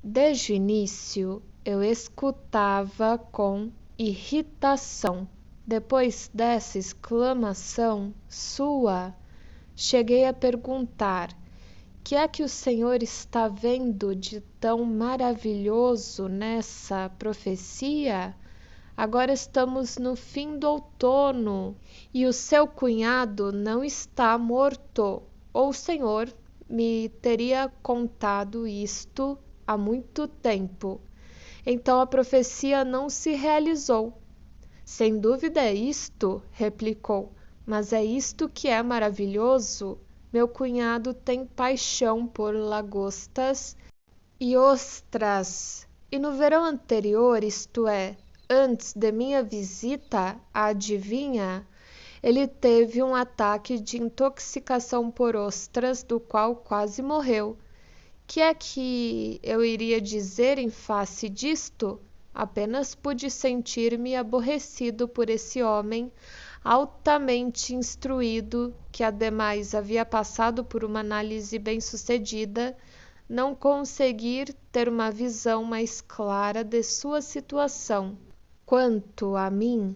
Desde o início, eu escutava com irritação. Depois dessa exclamação sua, cheguei a perguntar: que é que o senhor está vendo de tão maravilhoso nessa profecia? Agora estamos no fim do outono e o seu cunhado não está morto. Ou o senhor me teria contado isto há muito tempo. Então a profecia não se realizou. Sem dúvida é isto, replicou, mas é isto que é maravilhoso. Meu cunhado tem paixão por lagostas e ostras, e no verão anterior, isto é, antes de minha visita à adivinha, ele teve um ataque de intoxicação por ostras, do qual quase morreu. Que é que eu iria dizer em face disto? Apenas pude sentir-me aborrecido por esse homem altamente instruído, que ademais havia passado por uma análise bem-sucedida, não conseguir ter uma visão mais clara de sua situação. Quanto a mim,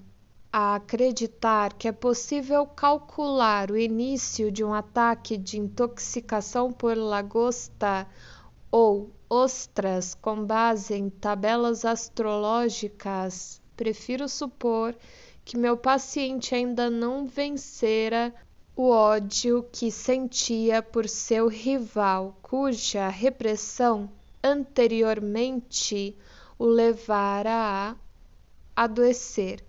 a acreditar que é possível calcular o início de um ataque de intoxicação por lagosta ou ostras com base em tabelas astrológicas, prefiro supor que meu paciente ainda não vencera o ódio que sentia por seu rival, cuja repressão anteriormente o levara a adoecer,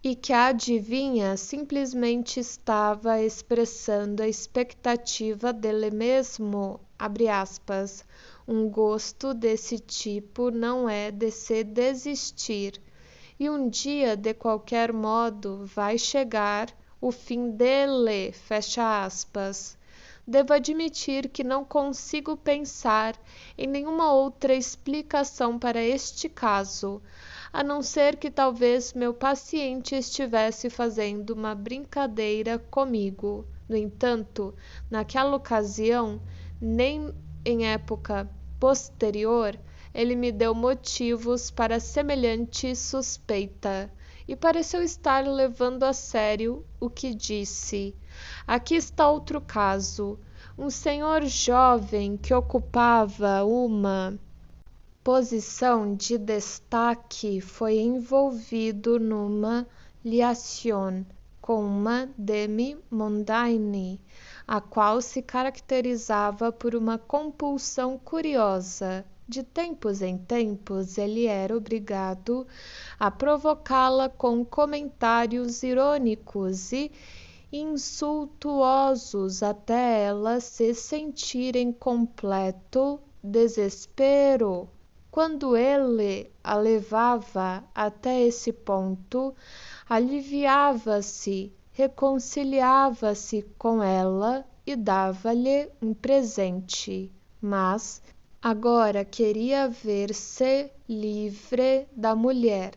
e que a adivinha simplesmente estava expressando a expectativa dele mesmo, abre aspas, um gosto desse tipo não é de se desistir, e um dia, de qualquer modo, vai chegar o fim dele, fecha aspas. Devo admitir que não consigo pensar em nenhuma outra explicação para este caso, a não ser que talvez meu paciente estivesse fazendo uma brincadeira comigo. No entanto, naquela ocasião, nem em época posterior, ele me deu motivos para semelhante suspeita e pareceu estar levando a sério o que disse. Aqui está outro caso. Um senhor jovem que ocupava uma posição de destaque foi envolvido numa liaison com uma demi-mondaine, a qual se caracterizava por uma compulsão curiosa. De tempos em tempos, ele era obrigado a provocá-la com comentários irônicos e insultuosos até ela se sentir em completo desespero. Quando ele a levava até esse ponto, aliviava-se, reconciliava-se com ela e dava-lhe um presente, mas agora queria ver-se livre da mulher.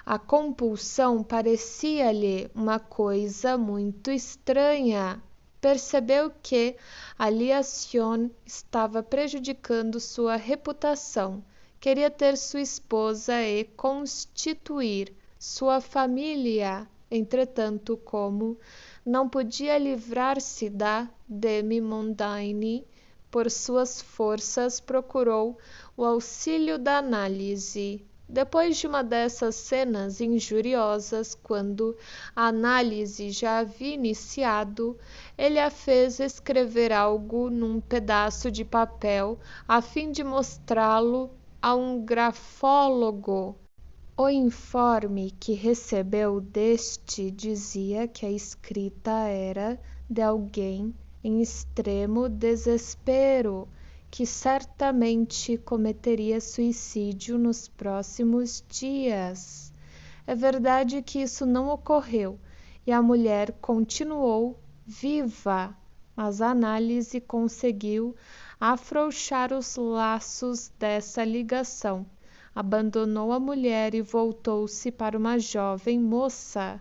A compulsão parecia-lhe uma coisa muito estranha. Percebeu que a liaison estava prejudicando sua reputação. Queria ter sua esposa e constituir sua família. Entretanto, como não podia livrar-se da demi-mondaine por suas forças, procurou o auxílio da análise. Depois de uma dessas cenas injuriosas, quando a análise já havia iniciado, ele a fez escrever algo num pedaço de papel a fim de mostrá-lo a um grafólogo. O informe que recebeu deste dizia que a escrita era de alguém em extremo desespero, que certamente cometeria suicídio nos próximos dias. É verdade que isso não ocorreu e a mulher continuou viva, mas a análise conseguiu afrouxar os laços dessa ligação. Abandonou a mulher e voltou-se para uma jovem moça,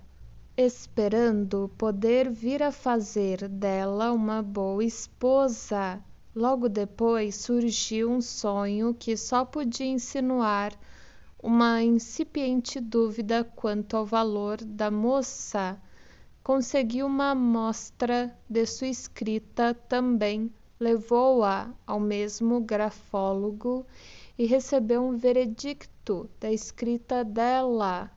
esperando poder vir a fazer dela uma boa esposa. Logo depois surgiu um sonho que só podia insinuar uma incipiente dúvida quanto ao valor da moça. Conseguiu uma amostra de sua escrita também, levou-a ao mesmo grafólogo e recebeu um veredicto da escrita dela,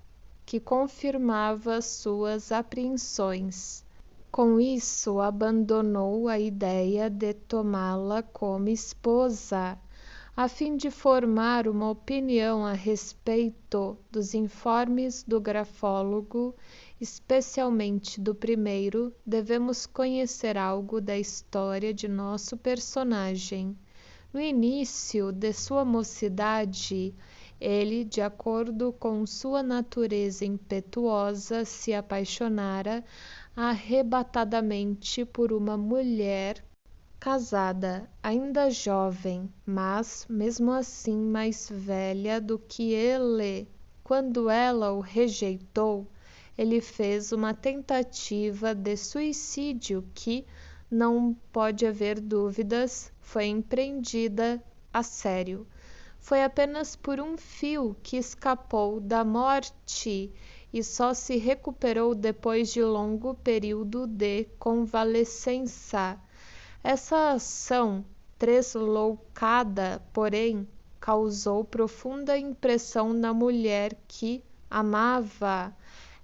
que confirmava suas apreensões. Com isso, abandonou a ideia de tomá-la como esposa, a fim de formar uma opinião a respeito dos informes do grafólogo, especialmente do primeiro. Devemos conhecer algo da história de nosso personagem. No início de sua mocidade, ele, de acordo com sua natureza impetuosa, se apaixonara arrebatadamente por uma mulher casada, ainda jovem, mas mesmo assim mais velha do que ele. Quando ela o rejeitou, ele fez uma tentativa de suicídio que, não pode haver dúvidas, foi empreendida a sério. Foi apenas por um fio que escapou da morte e só se recuperou depois de longo período de convalescença. Essa ação tresloucada, porém, causou profunda impressão na mulher que amava.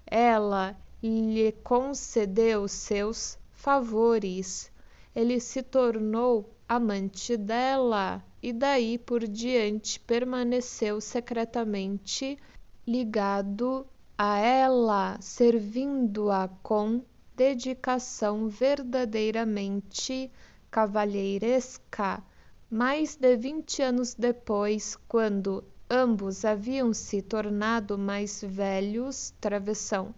Ela lhe concedeu seus favores. Ele se tornou amante dela e daí por diante permaneceu secretamente ligado a ela, servindo-a com dedicação verdadeiramente cavalheiresca. Mais de 20 anos depois, quando ambos haviam se tornado mais velhos, travessão,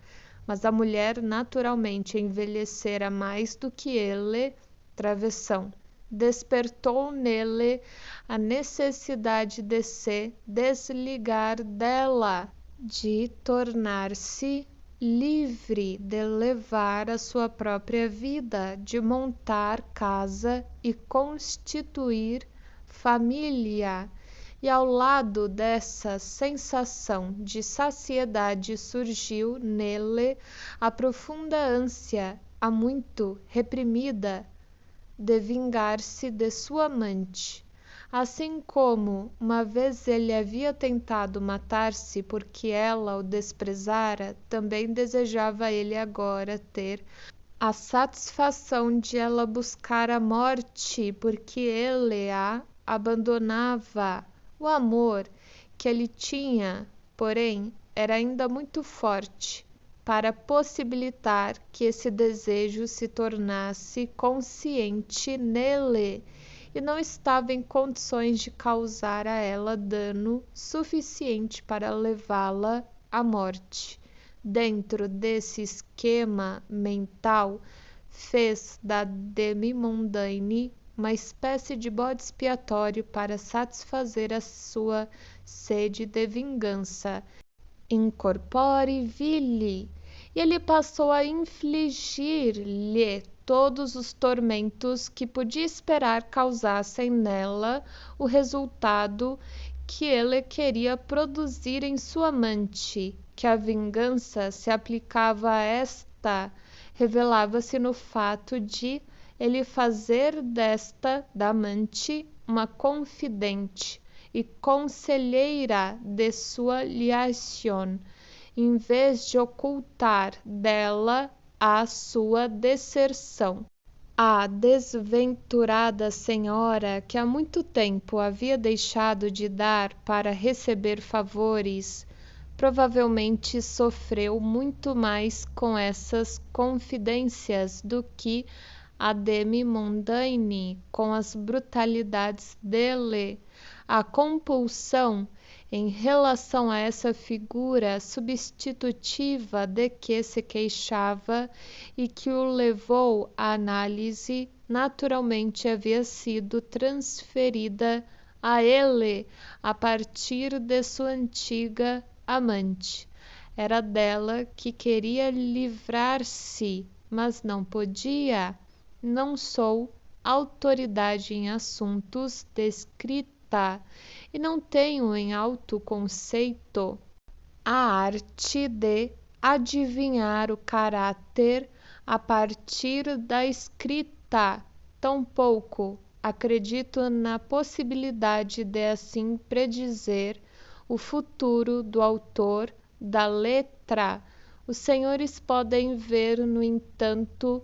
mas a mulher naturalmente envelhecera mais do que ele, travessão, despertou nele a necessidade de se desligar dela, de tornar-se livre, de levar a sua própria vida, de montar casa e constituir família. E ao lado dessa sensação de saciedade surgiu nele a profunda ânsia, há muito reprimida, de vingar-se de sua amante. Assim como uma vez ele havia tentado matar-se porque ela o desprezara, também desejava ele agora ter a satisfação de ela buscar a morte porque ele a abandonava. O amor que ele tinha, porém, era ainda muito forte para possibilitar que esse desejo se tornasse consciente nele, e não estava em condições de causar a ela dano suficiente para levá-la à morte. Dentro desse esquema mental, fez da Demi-Mondaine uma espécie de bode expiatório para satisfazer a sua sede de vingança. Incorpore vili, e ele passou a infligir-lhe todos os tormentos que podia esperar causassem nela o resultado que ele queria produzir em sua amante. Que a vingança se aplicava a esta revelava-se no fato de ele fazer desta, da amante, uma confidente e conselheira de sua liaison, em vez de ocultar dela a sua deserção. A desventurada senhora, que há muito tempo havia deixado de dar para receber favores, provavelmente sofreu muito mais com essas confidências do que a Demi-Mondaine com as brutalidades dele. A compulsão em relação a essa figura substitutiva de que se queixava e que o levou à análise, naturalmente havia sido transferida a ele a partir de sua antiga amante. Era dela que queria livrar-se, mas não podia. Não sou autoridade em assuntos de escrita e não tenho em alto conceito a arte de adivinhar o caráter a partir da escrita. Tampouco acredito na possibilidade de assim predizer o futuro do autor da letra. Os senhores podem ver, no entanto,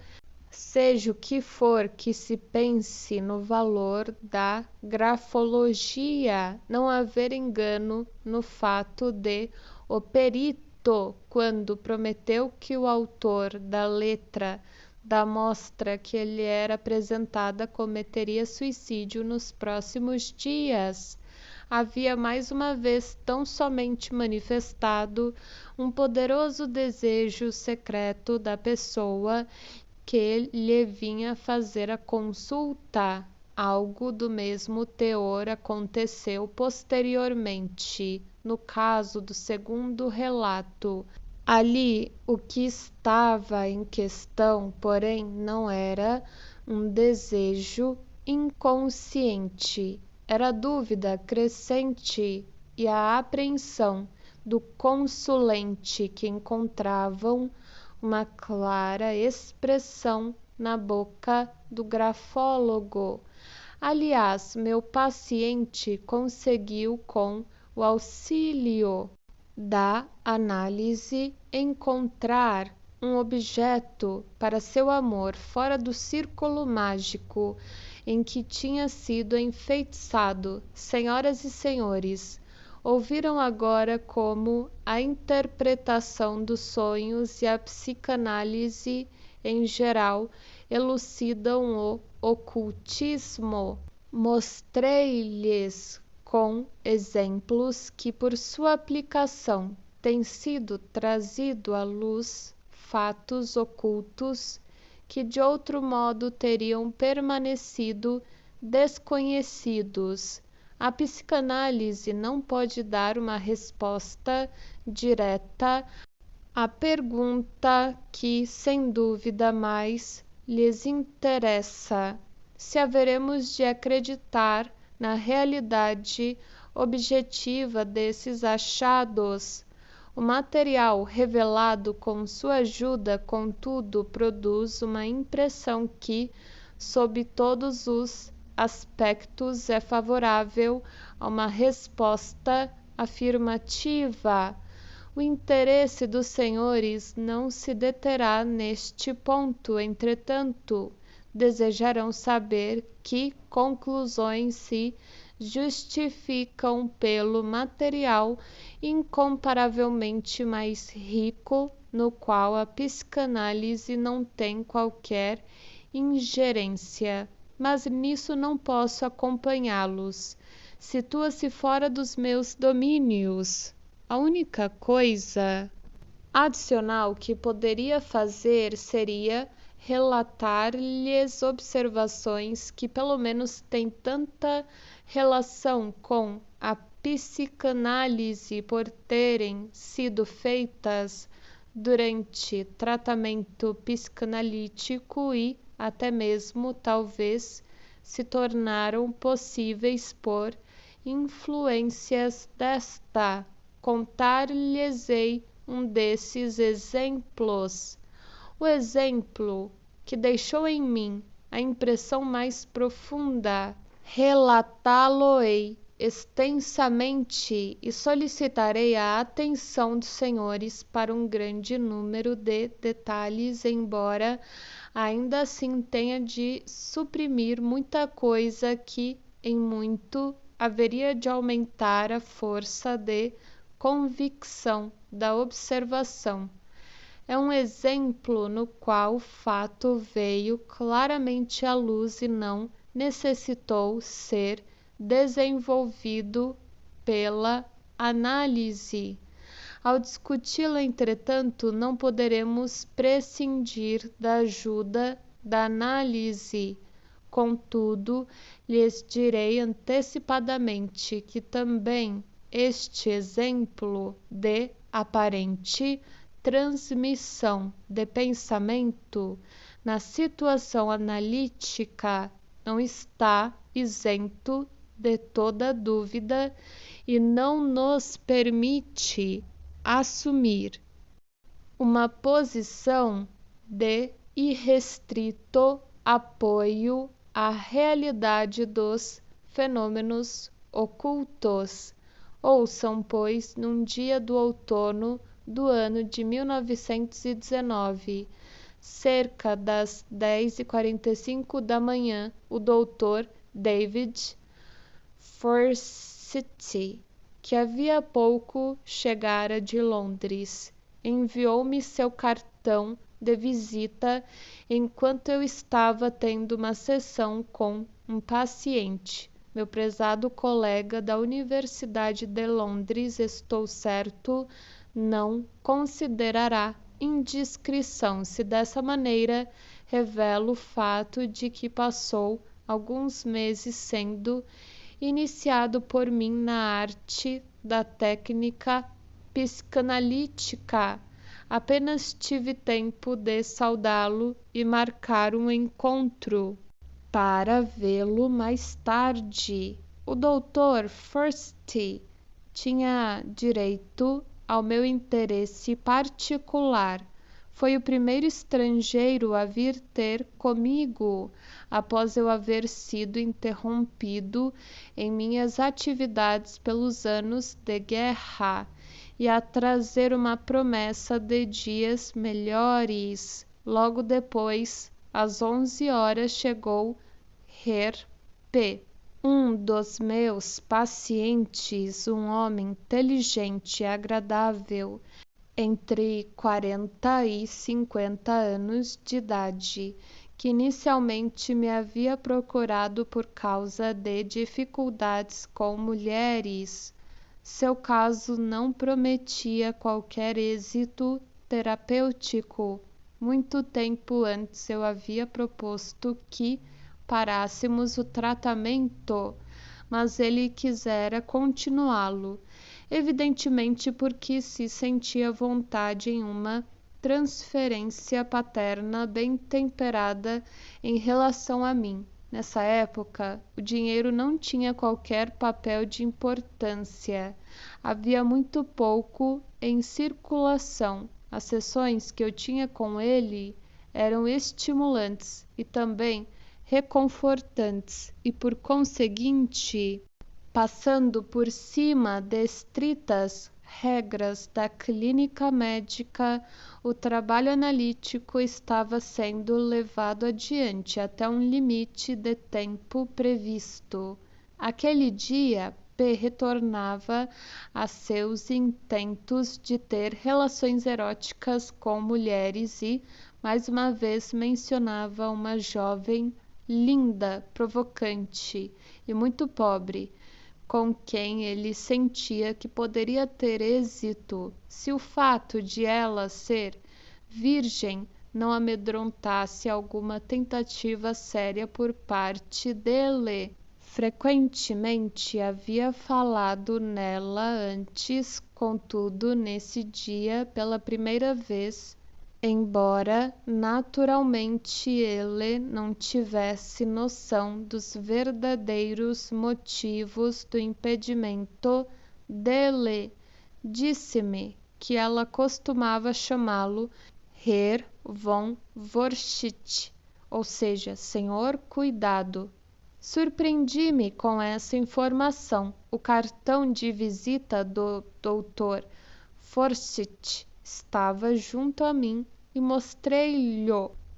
seja o que for que se pense no valor da grafologia, não haver engano no fato de o perito, quando prometeu que o autor da letra da mostra que lhe era apresentada cometeria suicídio nos próximos dias, havia mais uma vez tão somente manifestado um poderoso desejo secreto da pessoa que lhe vinha fazer a consulta. Algo do mesmo teor aconteceu posteriormente no caso do segundo relato. Ali o que estava em questão, porém, não era um desejo inconsciente, era a dúvida crescente e a apreensão do consulente que encontravam uma clara expressão na boca do grafólogo. Aliás, meu paciente conseguiu, com o auxílio da análise, encontrar um objeto para seu amor fora do círculo mágico em que tinha sido enfeitiçado. Senhoras e senhores, ouviram agora como a interpretação dos sonhos e a psicanálise em geral elucidam o ocultismo. Mostrei-lhes com exemplos que, por sua aplicação, têm sido trazido à luz fatos ocultos que de outro modo teriam permanecido desconhecidos. A psicanálise não pode dar uma resposta direta à pergunta que, sem dúvida, mais lhes interessa: se haveremos de acreditar na realidade objetiva desses achados. O material revelado com sua ajuda, contudo, produz uma impressão que, sob todos os aspectos, é favorável a uma resposta afirmativa. O interesse dos senhores não se deterá neste ponto, entretanto, desejarão saber que conclusões se justificam pelo material incomparavelmente mais rico, no qual a psicanálise não tem qualquer ingerência. Mas nisso não posso acompanhá-los. Situa-se fora dos meus domínios. A única coisa adicional que poderia fazer seria relatar-lhes observações que pelo menos têm tanta relação com a psicanálise por terem sido feitas durante tratamento psicanalítico e até mesmo, talvez, se tornaram possíveis por influências desta. Contar-lhes-ei um desses exemplos. O exemplo que deixou em mim a impressão mais profunda, relatá-lo-ei extensamente e solicitarei a atenção dos senhores para um grande número de detalhes, embora ainda assim tenha de suprimir muita coisa que, em muito, haveria de aumentar a força de convicção da observação. É um exemplo no qual o fato veio claramente à luz e não necessitou ser desenvolvido pela análise. Ao discuti-lo, entretanto, não poderemos prescindir da ajuda da análise. Contudo, lhes direi antecipadamente que também este exemplo de aparente transmissão de pensamento na situação analítica não está isento de toda dúvida e não nos permite assumir uma posição de irrestrito apoio à realidade dos fenômenos ocultos. Ouçam, pois, num dia do outono do ano de 1919, cerca das 10h45 da manhã, o Dr. David Forsythe, que havia pouco chegara de Londres, enviou-me seu cartão de visita enquanto eu estava tendo uma sessão com um paciente. Meu prezado colega da Universidade de Londres, estou certo, não considerará indiscrição se dessa maneira revelo o fato de que passou alguns meses sendo iniciado por mim na arte da técnica psicanalítica. Apenas tive tempo de saudá-lo e marcar um encontro para vê-lo mais tarde. O Dr. Forsythe tinha direito ao meu interesse particular. Foi o primeiro estrangeiro a vir ter comigo, após eu haver sido interrompido em minhas atividades pelos anos de guerra, e a trazer uma promessa de dias melhores. Logo depois, às 11h, chegou Herr P., um dos meus pacientes, um homem inteligente e agradável, entre 40 e 50 anos de idade, que inicialmente me havia procurado por causa de dificuldades com mulheres. Seu caso não prometia qualquer êxito terapêutico. Muito tempo antes eu havia proposto que parássemos o tratamento, mas ele quisera continuá-lo, evidentemente porque se sentia vontade em uma transferência paterna bem temperada em relação a mim. Nessa época, o dinheiro não tinha qualquer papel de importância. Havia muito pouco em circulação. As sessões que eu tinha com ele eram estimulantes e também reconfortantes e, por conseguinte, passando por cima de estritas regras da clínica médica, o trabalho analítico estava sendo levado adiante até um limite de tempo previsto. Aquele dia, P. retornava a seus intentos de ter relações eróticas com mulheres e, mais uma vez, mencionava uma jovem linda, provocante e muito pobre, com quem ele sentia que poderia ter êxito se o fato de ela ser virgem não amedrontasse alguma tentativa séria por parte dele. Frequentemente havia falado nela antes, contudo, nesse dia, pela primeira vez, embora naturalmente ele não tivesse noção dos verdadeiros motivos do impedimento dele, disse-me que ela costumava chamá-lo Herr von Forsythe, ou seja, Senhor Cuidado. Surpreendi-me com essa informação. O cartão de visita do Dr. Forsythe estava junto a mim e mostrei-lhe.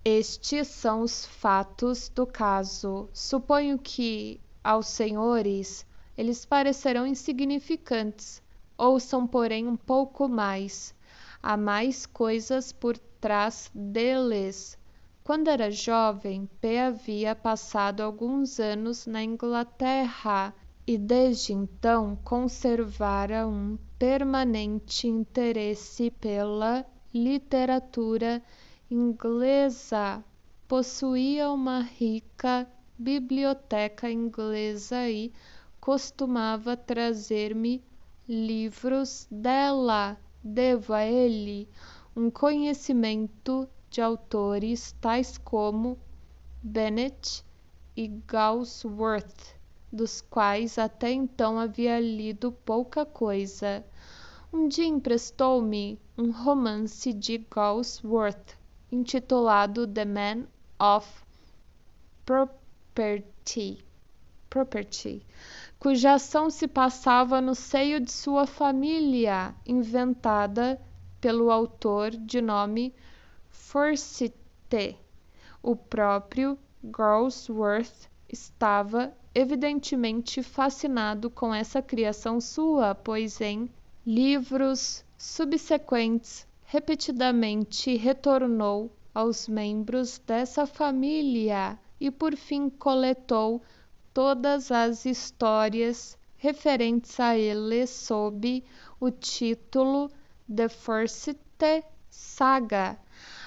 Estes são os fatos do caso. Suponho que, aos senhores, eles parecerão insignificantes. Ouçam, porém, um pouco mais. Há mais coisas por trás deles. Quando era jovem, P. havia passado alguns anos na Inglaterra e desde então conservara um permanente interesse pela literatura inglesa. Possuía uma rica biblioteca inglesa e costumava trazer-me livros dela. Devo a ele um conhecimento de autores tais como Bennett e Galsworth, dos quais até então havia lido pouca coisa. Um dia emprestou-me um romance de Galsworth, intitulado The Man of Property, cuja ação se passava no seio de sua família, inventada pelo autor de nome Forsythe. O próprio Galsworth estava evidentemente fascinado com essa criação sua, pois em livros subsequentes repetidamente retornou aos membros dessa família e por fim coletou todas as histórias referentes a ele sob o título The Forsythe Saga.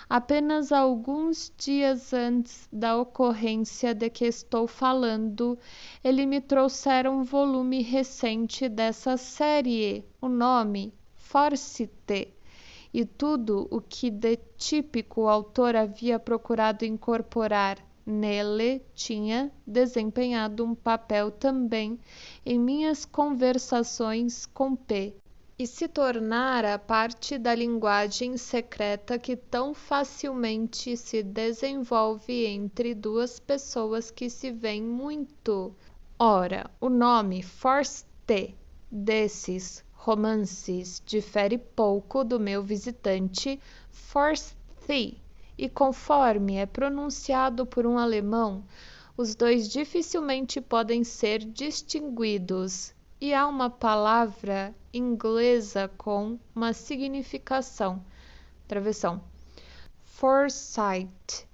Apenas alguns dias antes da ocorrência de que estou falando, ele me trouxera um volume recente dessa série, o nome Forsythe, e tudo o que de típico o autor havia procurado incorporar nele tinha desempenhado um papel também em minhas conversações com P. E se tornara parte da linguagem secreta que tão facilmente se desenvolve entre duas pessoas que se veem muito. Ora, o nome Forsythe desses romances difere pouco do meu visitante Forsythe, e conforme é pronunciado por um alemão, os dois dificilmente podem ser distinguidos. E há uma palavra inglesa com uma significação, travessão, foresight,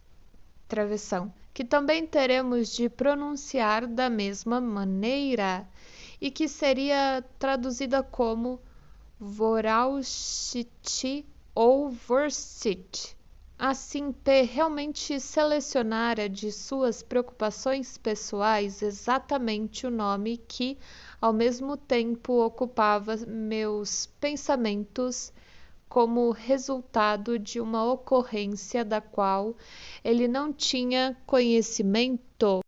travessão, que também teremos de pronunciar da mesma maneira e que seria traduzida como Voraussicht ou Vorsicht. Assim, P realmente selecionara de suas preocupações pessoais exatamente o nome que, ao mesmo tempo, ocupava meus pensamentos como resultado de uma ocorrência da qual ele não tinha conhecimento.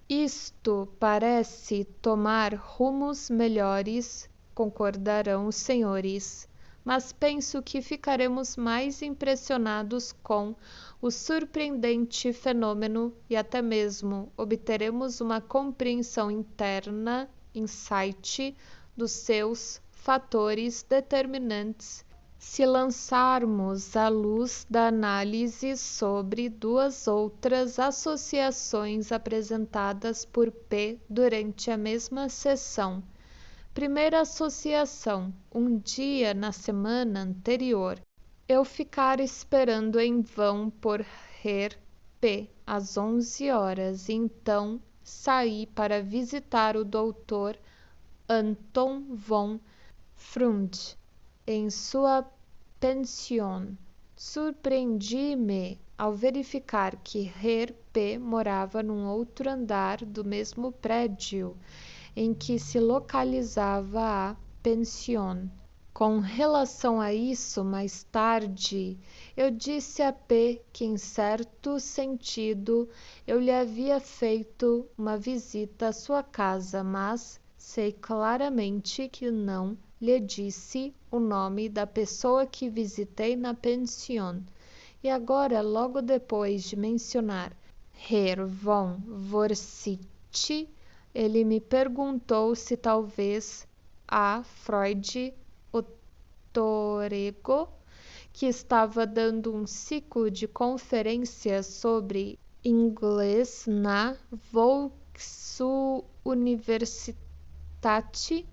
Isto parece tomar rumos melhores, concordarão os senhores, mas penso que ficaremos mais impressionados com o surpreendente fenômeno e até mesmo obteremos uma compreensão interna, insight, dos seus fatores determinantes se lançarmos a luz da análise sobre duas outras associações apresentadas por P durante a mesma sessão. Primeira associação: um dia na semana anterior, eu ficara esperando em vão por Herr P. às 11 horas, e então saí para visitar o Dr. Anton von Freund em sua pension. Surpreendi-me ao verificar que Herr P. morava num outro andar do mesmo prédio em que se localizava a pension. Com relação a isso, mais tarde, eu disse a P. que, em certo sentido, eu lhe havia feito uma visita à sua casa, mas sei claramente que não lhe disse o nome da pessoa que visitei na pension. E agora, logo depois de mencionar Herr von Vorsicht, ele me perguntou se talvez a Freud Torego, que estava dando um ciclo de conferências sobre inglês na Volksuniversität,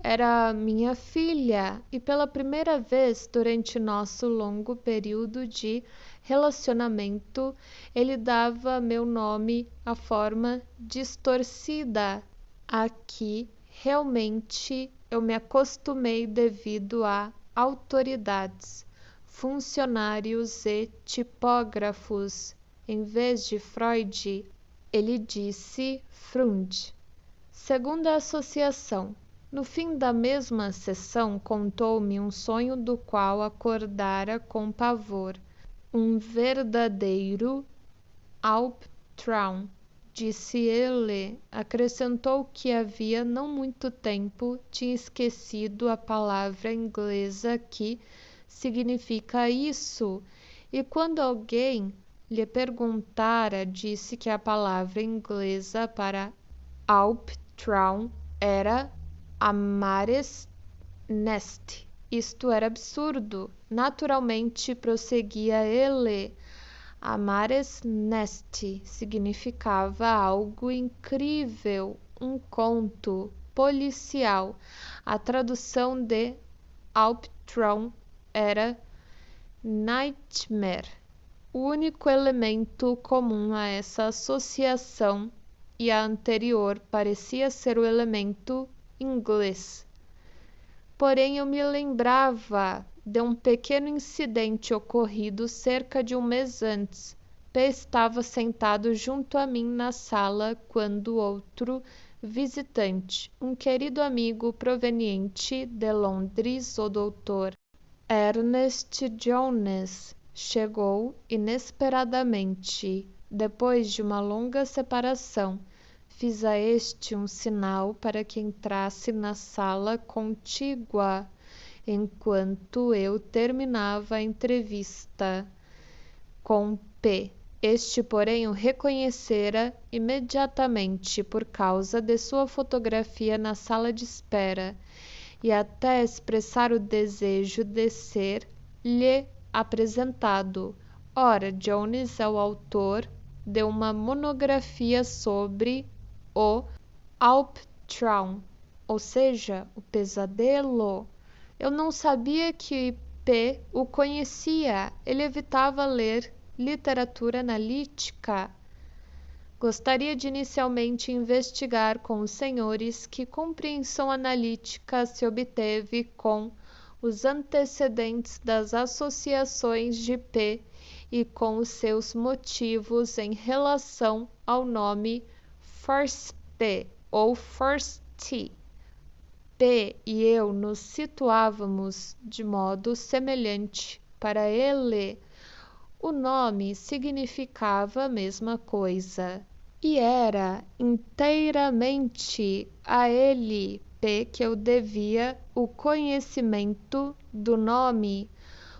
era minha filha, e pela primeira vez durante nosso longo período de relacionamento, ele dava meu nome a forma distorcida, a que realmente eu me acostumei devido a autoridades, funcionários e tipógrafos. Em vez de Freud, ele disse Freund. Segunda associação: no fim da mesma sessão, contou-me um sonho do qual acordara com pavor, um verdadeiro Albtraum. disse ele. Acrescentou que havia não muito tempo tinha esquecido a palavra inglesa que significa isso, e quando alguém lhe perguntara, disse que a palavra inglesa para Albtraum era Amares Nest. Isto era absurdo. Naturalmente, prosseguia ele, Amares Nest significava algo incrível, um conto policial. A tradução de Albtraum era Nightmare. O único elemento comum a essa associação e a anterior parecia ser o elemento inglês. Porém, eu me lembrava de um pequeno incidente ocorrido cerca de um mês antes. P estava sentado junto a mim na sala quando outro visitante, um querido amigo proveniente de Londres, o Dr. Ernest Jones, chegou inesperadamente. Depois de uma longa separação, fiz a este um sinal para que entrasse na sala contígua, enquanto eu terminava a entrevista com P. Este, porém, o reconhecera imediatamente por causa de sua fotografia na sala de espera, e até expressar o desejo de ser-lhe apresentado. Ora, Jones é o autor de uma monografia sobre o Albtraum, ou seja, o pesadelo. Eu não sabia que P o conhecia. Ele evitava ler literatura analítica. Gostaria de inicialmente investigar com os senhores que compreensão analítica se obteve com os antecedentes das associações de P e com os seus motivos em relação ao nome Forsyth ou Forsyth. P e eu nos situávamos de modo semelhante. Para ele, o nome significava a mesma coisa. E era inteiramente a ele, P, que eu devia o conhecimento do nome.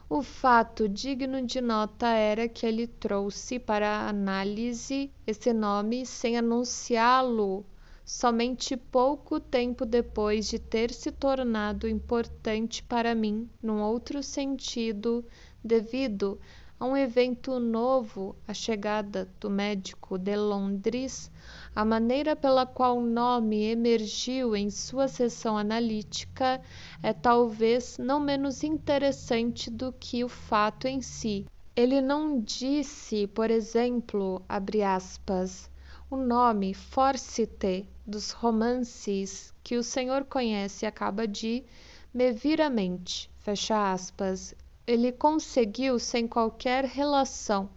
O fato digno de nota era que ele trouxe para a análise esse nome sem anunciá-lo, somente pouco tempo depois de ter se tornado importante para mim num outro sentido, devido a um evento novo, a chegada do médico de Londres. A maneira pela qual o nome emergiu em sua seção analítica é talvez não menos interessante do que o fato em si. Ele não disse, por exemplo, abre aspas, o nome Forsyth dos romances que o senhor conhece acaba de me vir à mente, fecha aspas. Ele conseguiu, sem qualquer relação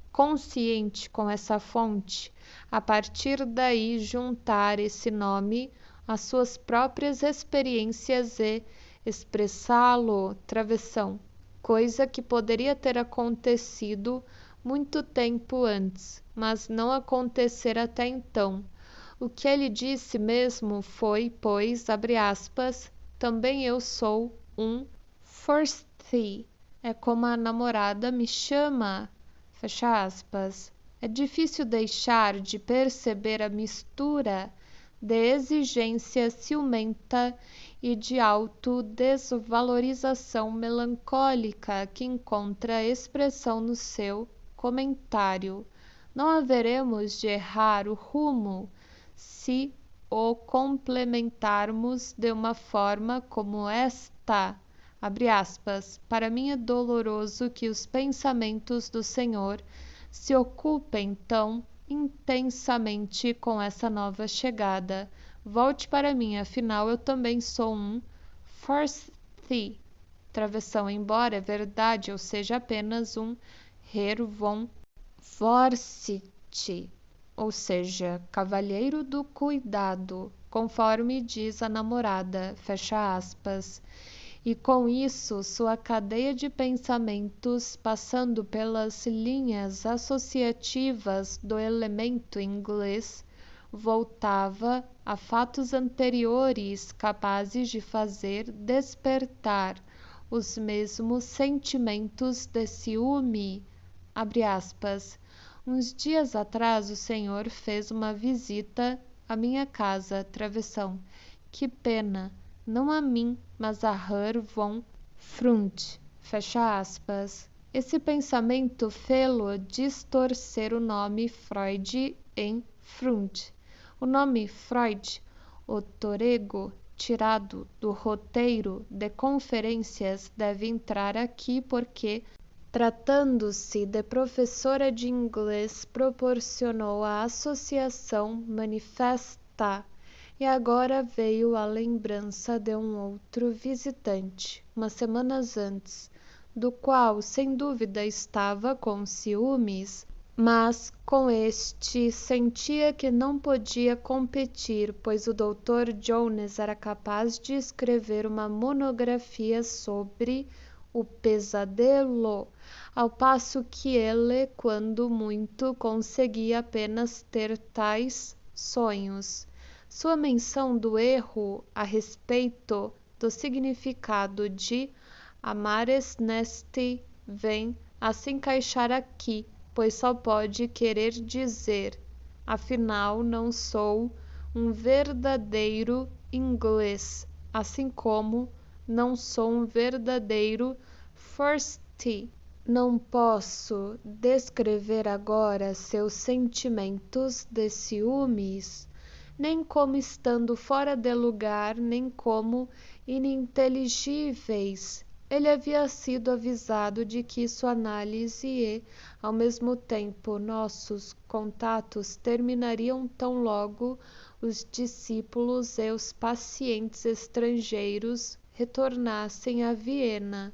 consciente com essa fonte, a partir daí juntar esse nome às suas próprias experiências e expressá-lo, travessão, coisa que poderia ter acontecido muito tempo antes, mas não acontecera até então. O que ele disse mesmo foi, pois, abre aspas, também eu sou um Forsyth. É como a namorada me chama, fecha aspas. É difícil deixar de perceber a mistura de exigência ciumenta e de autodesvalorização melancólica que encontra expressão no seu comentário. Não haveremos de errar o rumo se o complementarmos de uma forma como esta. Abre aspas, para mim é doloroso que os pensamentos do Senhor se ocupem tão intensamente com essa nova chegada. Volte para mim, afinal eu também sou um Forsyth. Travessão, embora é verdade, ou seja apenas um Herr von Forsyth, ou seja, cavalheiro do cuidado, conforme diz a namorada, fecha aspas. e com isso sua cadeia de pensamentos, passando pelas linhas associativas do elemento inglês, voltava a fatos anteriores capazes de fazer despertar os mesmos sentimentos de ciúme. Abre aspas. Uns dias atrás o senhor fez uma visita à minha casa, travessão. Que pena, não a mim, mas a Herr von Freund. Fecha aspas. Esse pensamento fê-lo distorcer o nome Freud em Freund. O nome Freud, o torego tirado do roteiro de conferências, deve entrar aqui porque, tratando-se de professora de inglês, proporcionou a associação manifesta. E agora veio a lembrança de um outro visitante, umas semanas antes, do qual sem dúvida estava com ciúmes, mas com este sentia que não podia competir, pois o Dr. Jones era capaz de escrever uma monografia sobre o pesadelo, ao passo que ele, quando muito, conseguia apenas ter tais sonhos. Sua menção do erro a respeito do significado de amares neste vem a se encaixar aqui, pois só pode querer dizer: afinal, não sou um verdadeiro inglês, assim como não sou um verdadeiro Forsyth. Não posso descrever agora seus sentimentos de ciúmes, nem como estando fora de lugar, nem como ininteligíveis. Ele havia sido avisado de que sua análise e, ao mesmo tempo, nossos contatos terminariam tão logo os discípulos e os pacientes estrangeiros retornassem a Viena.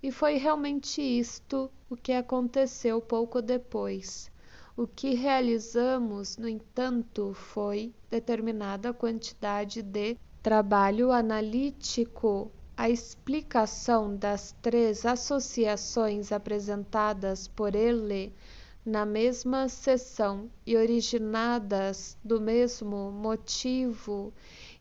E foi realmente isto o que aconteceu pouco depois. O que realizamos, no entanto, foi determinada quantidade de trabalho analítico. A explicação das 3 associações apresentadas por ele na mesma sessão e originadas do mesmo motivo,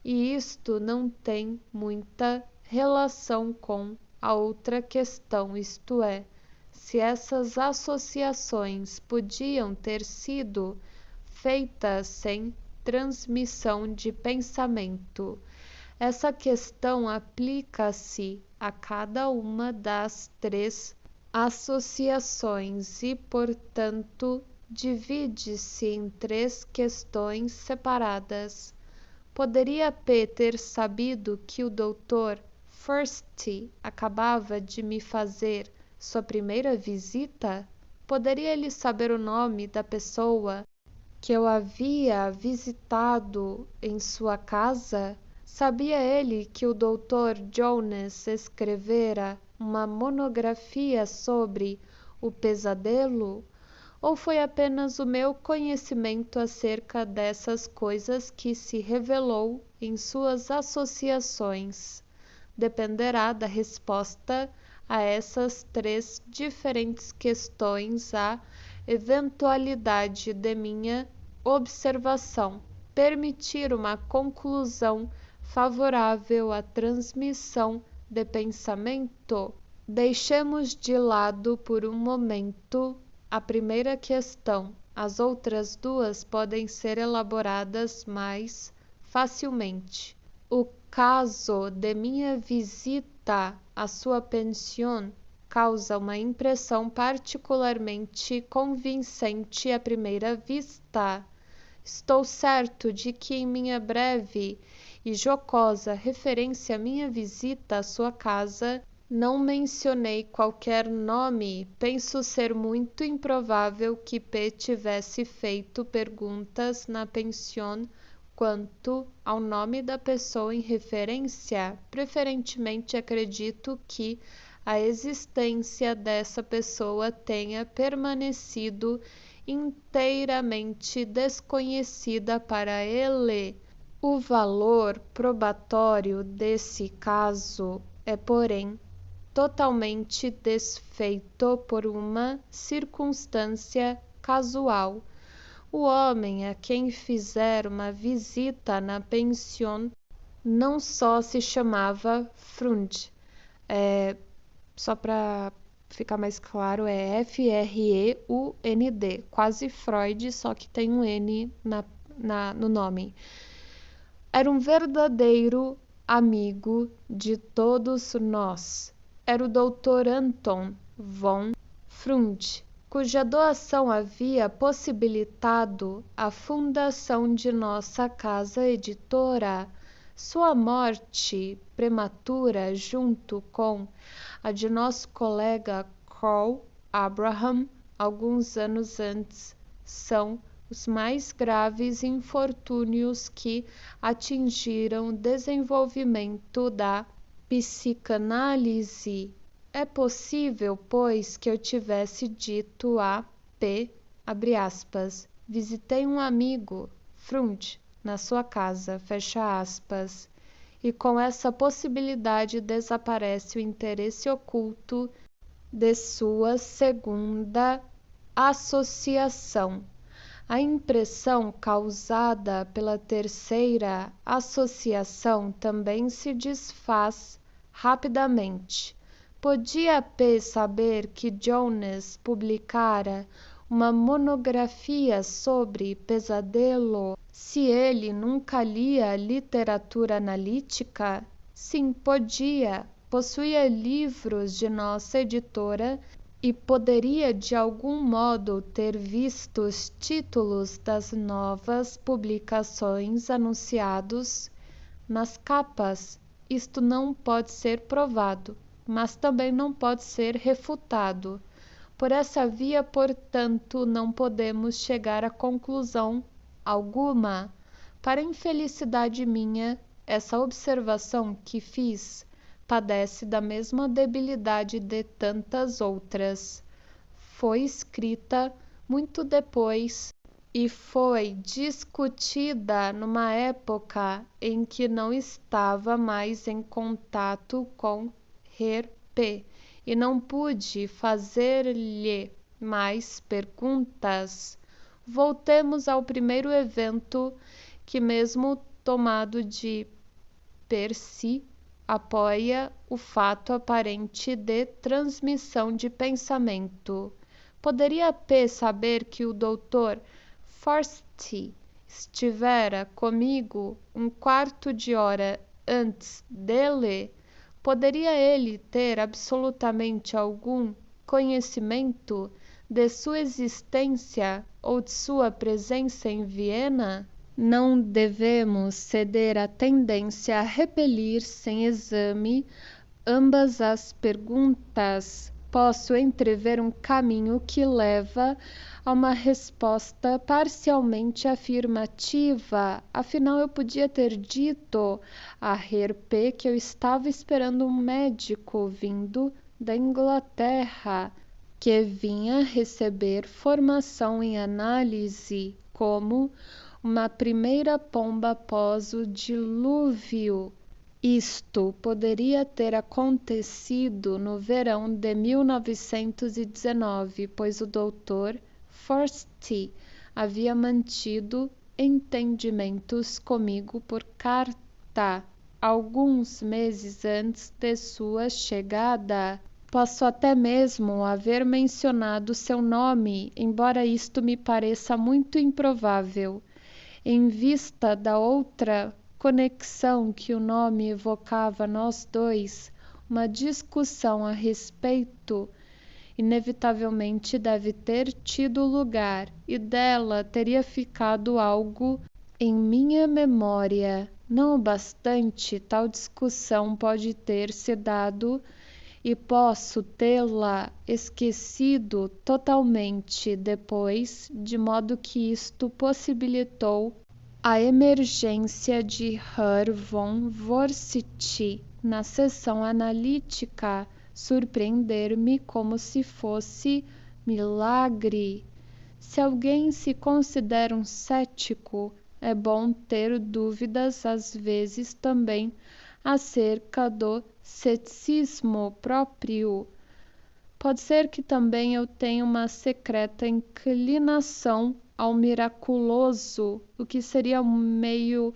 e isto não tem muita relação com a outra questão, isto é, se essas associações podiam ter sido feitas sem transmissão de pensamento. Essa questão aplica-se a cada uma das 3 associações e, portanto, divide-se em 3 questões separadas. Poderia P ter sabido que o Dr. Forsyth acabava de me fazer sua primeira visita? Poderia ele saber o nome da pessoa que eu havia visitado em sua casa? Sabia ele que o Dr. Jones escrevera uma monografia sobre o pesadelo? Ou foi apenas o meu conhecimento acerca dessas coisas que se revelou em suas associações? Dependerá da resposta a essas 3 diferentes questões a eventualidade de minha observação permitir uma conclusão favorável à transmissão de pensamento. Deixemos de lado por um momento a primeira questão. As outras 2 podem ser elaboradas mais facilmente. O caso de minha visita à sua pension causa uma impressão particularmente convincente à primeira vista. Estou certo de que em minha breve e jocosa referência à minha visita à sua casa não mencionei qualquer nome. Penso ser muito improvável que P tivesse feito perguntas na pension quanto ao nome da pessoa em referência. Preferentemente acredito que a existência dessa pessoa tenha permanecido inteiramente desconhecida para ele. O valor probatório desse caso é, porém, totalmente desfeito por uma circunstância casual. O homem a quem fizer uma visita na pension não só se chamava Freund, só para ficar mais claro, é Freund, quase Freud, só que tem um N no nome. Era um verdadeiro amigo de todos nós. Era o Dr. Anton von Freund, cuja doação havia possibilitado a fundação de nossa casa editora. Sua morte prematura, junto com a de nosso colega Karl Abraham, alguns anos antes, são os mais graves infortúnios que atingiram o desenvolvimento da psicanálise. É possível, pois, que eu tivesse dito a P, abre aspas, visitei um amigo, Freund, na sua casa, fecha aspas, e com essa possibilidade desaparece o interesse oculto de sua segunda associação. A impressão causada pela terceira associação também se desfaz rapidamente. Podia P saber que Jones publicara uma monografia sobre pesadelo se ele nunca lia literatura analítica? Sim, podia. Possuía livros de nossa editora e poderia de algum modo ter visto os títulos das novas publicações anunciados nas capas. Isto não pode ser provado, mas também não pode ser refutado. Por essa via, portanto, não podemos chegar a conclusão alguma. Para infelicidade minha, essa observação que fiz padece da mesma debilidade de tantas outras. Foi escrita muito depois e foi discutida numa época em que não estava mais em contato com Herr P. e não pude fazer-lhe mais perguntas. Voltemos ao primeiro evento que, mesmo tomado de per si, apoia o fato aparente de transmissão de pensamento. Poderia P saber que o Dr. Forsyth estivera comigo um quarto de hora antes dele? Poderia ele ter absolutamente algum conhecimento de sua existência ou de sua presença em Viena? Não devemos ceder à tendência a repelir sem exame ambas as perguntas. Posso entrever um caminho que leva a uma resposta parcialmente afirmativa. Afinal, eu podia ter dito a Herr P. que eu estava esperando um médico vindo da Inglaterra, que vinha receber formação em análise, como uma primeira pomba após o dilúvio. Isto poderia ter acontecido no verão de 1919, pois o Dr. Forsyth havia mantido entendimentos comigo por carta alguns meses antes de sua chegada. Posso até mesmo haver mencionado seu nome, embora isto me pareça muito improvável, em vista da outra conexão que o nome evocava nós dois. Uma discussão a respeito inevitavelmente deve ter tido lugar, e dela teria ficado algo em minha memória. Não obstante, tal discussão pode ter se dado e posso tê-la esquecido totalmente depois, de modo que isto possibilitou a emergência de Herr von Forsyth na sessão analítica surpreender-me como se fosse milagre. Se alguém se considera um cético, é bom ter dúvidas às vezes também acerca do ceticismo próprio. Pode ser que também eu tenha uma secreta inclinação ao miraculoso, o que seria um meio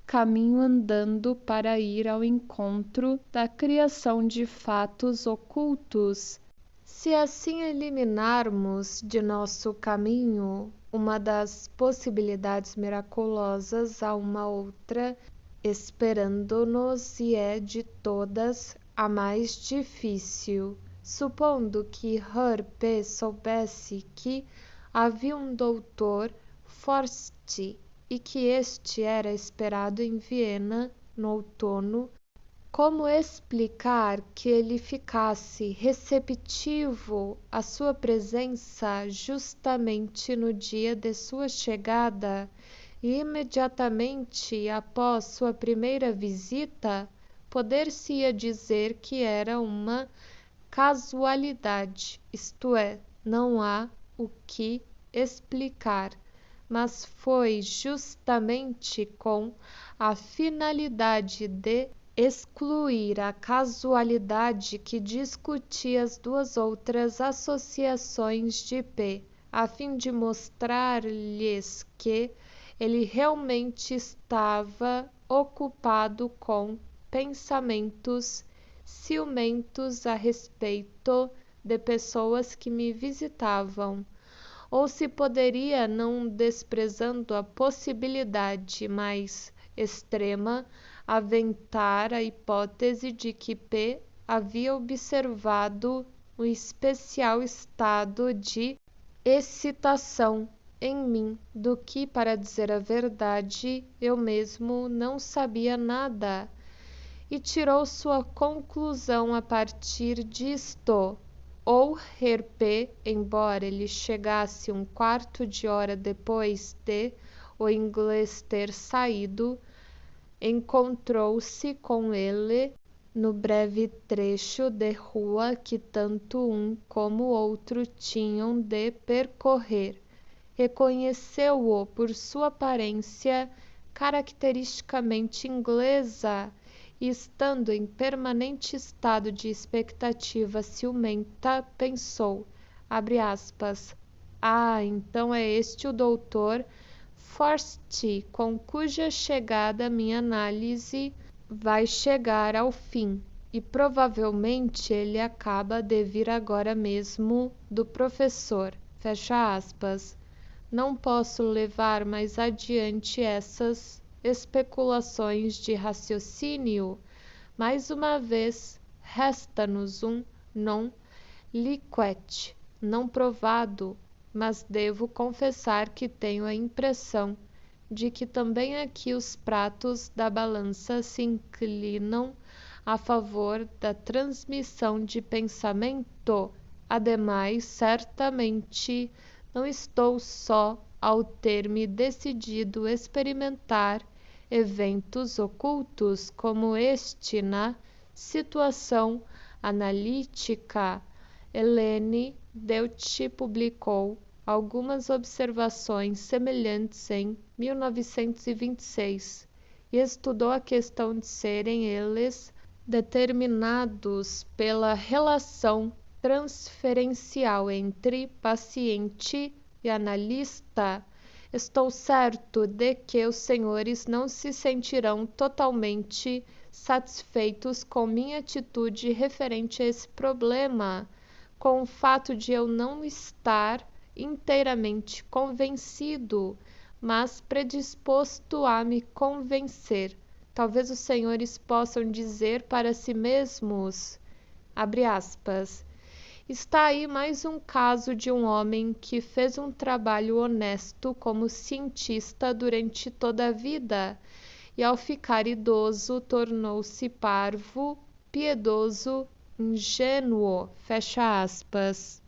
caminho andando para ir ao encontro da criação de fatos ocultos. Se assim eliminarmos de nosso caminho uma das possibilidades miraculosas, há uma outra esperando-nos e é de todas a mais difícil. Supondo que Herr soubesse que havia um doutor Forst e que este era esperado em Viena no outono, como explicar que ele ficasse receptivo à sua presença justamente no dia de sua chegada e imediatamente após sua primeira visita? Poder-se-ia dizer que era uma casualidade, isto é, não há o que explicar, mas foi justamente com a finalidade de excluir a casualidade que discuti as duas outras associações de P, a fim de mostrar-lhes que ele realmente estava ocupado com pensamentos ciumentos a respeito de pessoas que me visitavam, ou se poderia, não desprezando a possibilidade mais extrema, aventar a hipótese de que P havia observado um especial estado de excitação em mim, do que, para dizer a verdade, eu mesmo não sabia nada, e tirou sua conclusão a partir disto. Ou Herr P, embora ele chegasse um quarto de hora depois de o inglês ter saído, encontrou-se com ele no breve trecho de rua que tanto um como o outro tinham de percorrer. Reconheceu-o por sua aparência caracteristicamente inglesa e, estando em permanente estado de expectativa ciumenta, pensou, abre aspas, então é este o doutor Forst, com cuja chegada minha análise vai chegar ao fim, e provavelmente ele acaba de vir agora mesmo do professor, fecha aspas. Não posso levar mais adiante essas especulações de raciocínio. Mais uma vez, resta-nos um non liquet, não provado, mas devo confessar que tenho a impressão de que também aqui os pratos da balança se inclinam a favor da transmissão de pensamento. Ademais, certamente não estou só ao ter-me decidido experimentar eventos ocultos como este na situação analítica. Helene Deutsch publicou algumas observações semelhantes em 1926 e estudou a questão de serem eles determinados pela relação transferencial entre paciente e analista. Estou certo de que os senhores não se sentirão totalmente satisfeitos com minha atitude referente a esse problema, com o fato de eu não estar inteiramente convencido, mas predisposto a me convencer. Talvez os senhores possam dizer para si mesmos, abre aspas, está aí mais um caso de um homem que fez um trabalho honesto como cientista durante toda a vida e ao ficar idoso tornou-se parvo, piedoso, ingênuo, fecha aspas.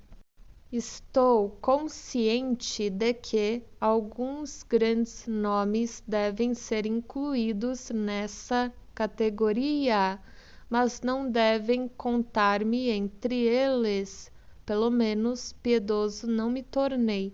Estou consciente de que alguns grandes nomes devem ser incluídos nessa categoria, mas não devem contar-me entre eles. Pelo menos piedoso não me tornei,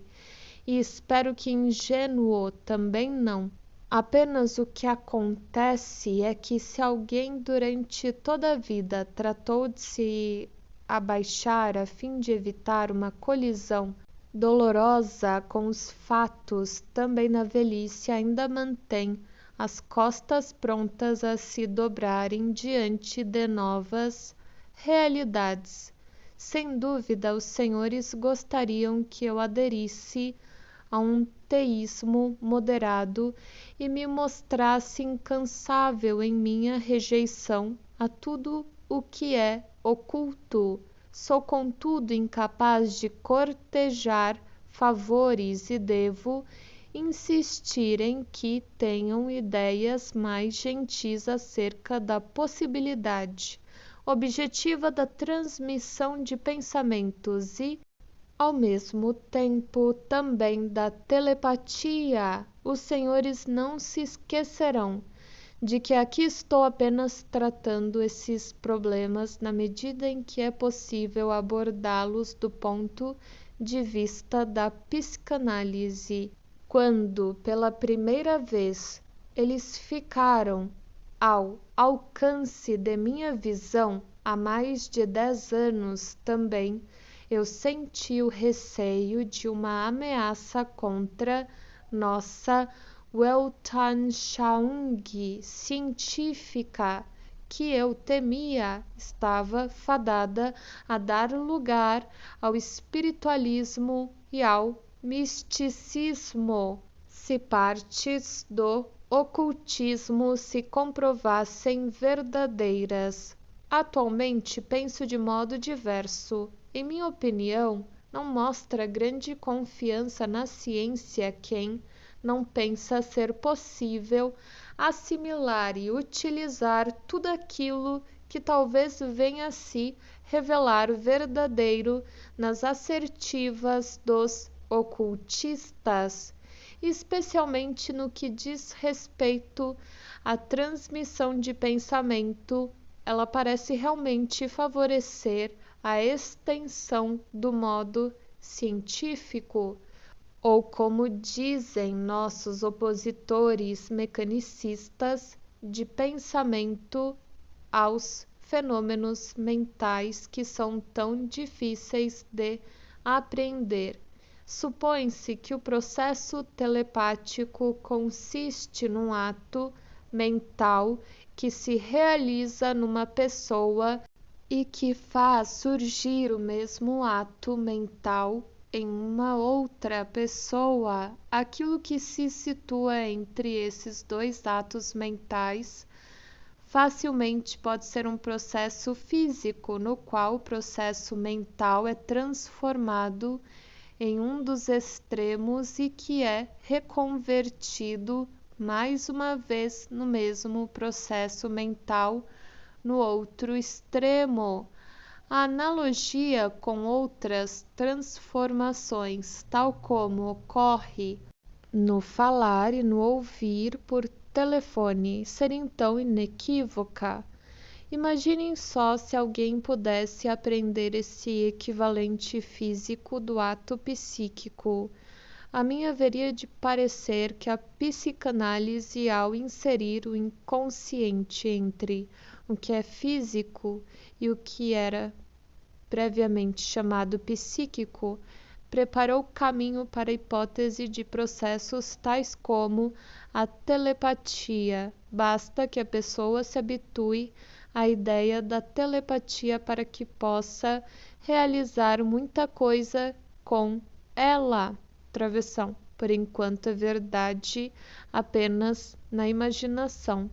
e espero que ingênuo também não. Apenas o que acontece é que se alguém durante toda a vida tratou de se abaixar a fim de evitar uma colisão dolorosa com os fatos, também na velhice ainda mantém as costas prontas a se dobrarem diante de novas realidades. Sem dúvida, os senhores gostariam que eu aderisse a um teísmo moderado e me mostrasse incansável em minha rejeição a tudo o que é oculto. Sou, contudo, incapaz de cortejar favores e devo insistir em que tenham ideias mais gentis acerca da possibilidade objetiva da transmissão de pensamentos e, ao mesmo tempo, também da telepatia. Os senhores não se esquecerão de que aqui estou apenas tratando esses problemas na medida em que é possível abordá-los do ponto de vista da psicanálise. Quando, pela primeira vez, eles ficaram ao alcance de minha visão, há mais de 10 anos também, eu senti o receio de uma ameaça contra nossa Weltanschauung científica, que eu temia estava fadada a dar lugar ao espiritualismo e ao misticismo, se partes do ocultismo se comprovassem verdadeiras. Atualmente penso de modo diverso. Em minha opinião, não mostra grande confiança na ciência quem não pensa ser possível assimilar e utilizar tudo aquilo que talvez venha a se revelar verdadeiro nas assertivas dos ocultistas, especialmente no que diz respeito à transmissão de pensamento. Ela parece realmente favorecer a extensão do modo científico, ou como dizem nossos opositores mecanicistas, de pensamento aos fenômenos mentais que são tão difíceis de apreender. Supõe-se que o processo telepático consiste num ato mental que se realiza numa pessoa e que faz surgir o mesmo ato mental em uma outra pessoa. Aquilo que se situa entre esses dois atos mentais facilmente pode ser um processo físico, no qual o processo mental é transformado em um dos extremos e que é reconvertido mais uma vez no mesmo processo mental no outro extremo. A analogia com outras transformações, tal como ocorre no falar e no ouvir por telefone, seria então inequívoca. Imaginem só se alguém pudesse aprender esse equivalente físico do ato psíquico. A mim haveria de parecer que a psicanálise, ao inserir o inconsciente entre o que é físico e o que era previamente chamado psíquico, preparou o caminho para a hipótese de processos tais como a telepatia. Basta que a pessoa se habitue à ideia da telepatia para que possa realizar muita coisa com ela. Travessão. Por enquanto, é verdade apenas na imaginação.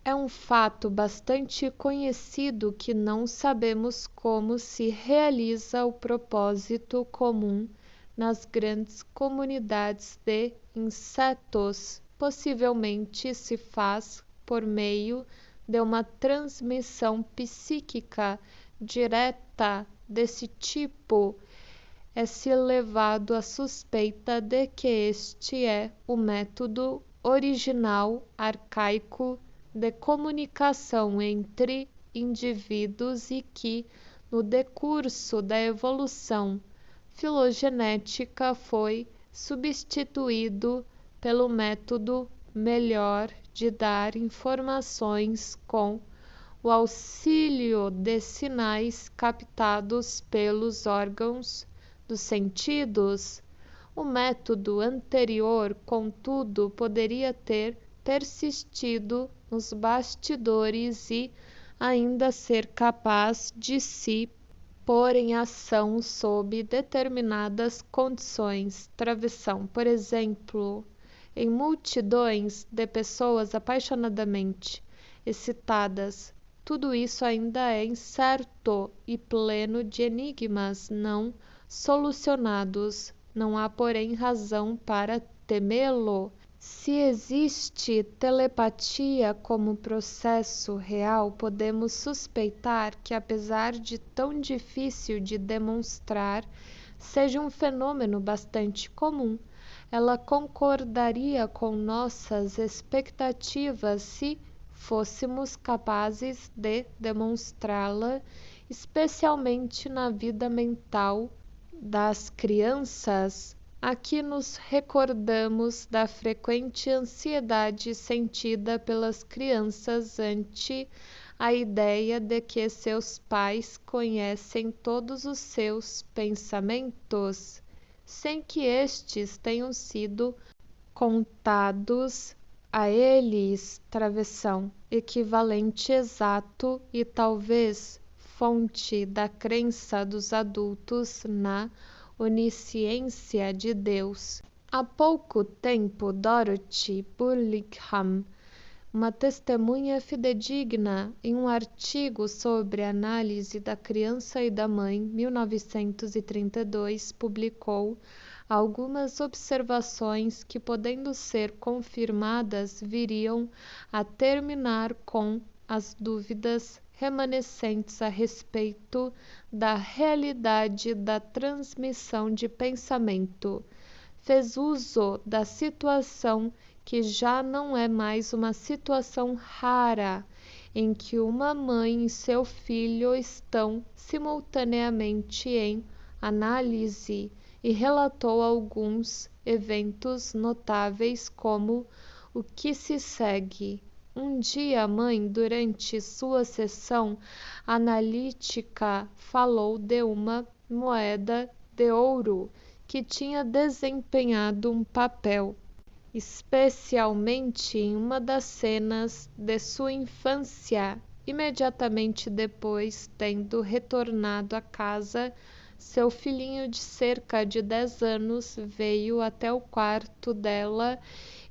É um fato bastante conhecido que não sabemos como se realiza o propósito comum nas grandes comunidades de insetos. Possivelmente se faz por meio de uma transmissão psíquica direta desse tipo. É-se levado à suspeita de que este é o método original arcaico de comunicação entre indivíduos e que, no decurso da evolução filogenética, foi substituído pelo método melhor de dar informações com o auxílio de sinais captados pelos órgãos dos sentidos. O método anterior, contudo, poderia ter persistido nos bastidores e ainda ser capaz de se pôr em ação sob determinadas condições. Travessão, por exemplo, em multidões de pessoas apaixonadamente excitadas. Tudo isso ainda é incerto e pleno de enigmas não solucionados. Não há, porém, razão para temê-lo. Se existe telepatia como processo real, podemos suspeitar que, apesar de tão difícil de demonstrar, seja um fenômeno bastante comum. Ela concordaria com nossas expectativas se fôssemos capazes de demonstrá-la, especialmente na vida mental das crianças. Aqui nos recordamos da frequente ansiedade sentida pelas crianças ante a ideia de que seus pais conhecem todos os seus pensamentos, sem que estes tenham sido contados a eles. Travessão, equivalente exato e talvez fonte da crença dos adultos na onisciência de Deus. Há pouco tempo, Dorothy Burlingham, uma testemunha fidedigna, em um artigo sobre a análise da criança e da mãe, 1932, publicou algumas observações que, podendo ser confirmadas, viriam a terminar com as dúvidas remanescentes a respeito da realidade da transmissão de pensamento. Fez uso da situação que já não é mais uma situação rara, em que uma mãe e seu filho estão simultaneamente em análise, e relatou alguns eventos notáveis como o que se segue. Um dia a mãe, durante sua sessão analítica, falou de uma moeda de ouro que tinha desempenhado um papel, especialmente em uma das cenas de sua infância. Imediatamente depois, tendo retornado à casa, seu filhinho de cerca de 10 anos veio até o quarto dela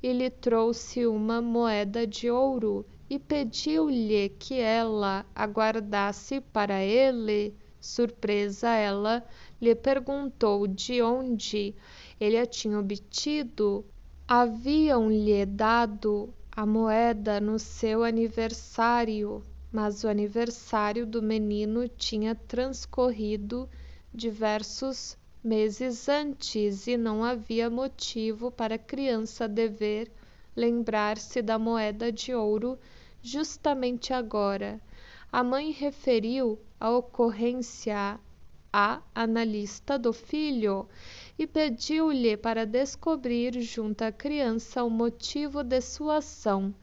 e lhe trouxe uma moeda de ouro e pediu-lhe que ela a guardasse para ele. Surpresa, ela lhe perguntou de onde ele a tinha obtido. Haviam-lhe dado a moeda no seu aniversário, mas o aniversário do menino tinha transcorrido diversos meses antes e não havia motivo para a criança dever lembrar-se da moeda de ouro justamente agora. A mãe referiu a ocorrência à analista do filho e pediu-lhe para descobrir junto à criança o motivo de sua ação.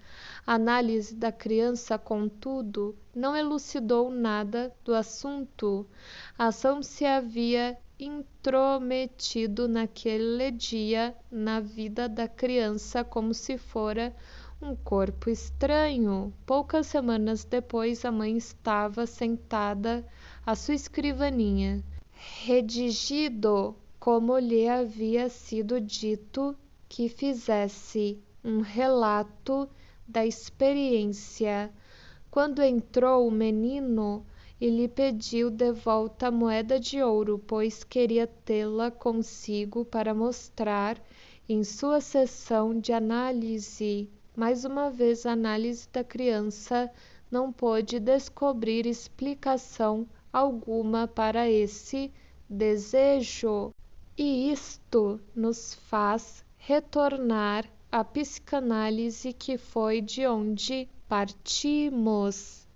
A análise da criança, contudo, não elucidou nada do assunto. A ação se havia intrometido naquele dia na vida da criança como se fora um corpo estranho. Poucas semanas depois, a mãe estava sentada à sua escrivaninha, redigindo, como lhe havia sido dito que fizesse, um relato da experiência, quando entrou o menino e lhe pediu de volta a moeda de ouro, pois queria tê-la consigo para mostrar em sua sessão de análise. Mais uma vez, a análise da criança não pôde descobrir explicação alguma para esse desejo, e isto nos faz retornar à psicanálise, que foi de onde partimos.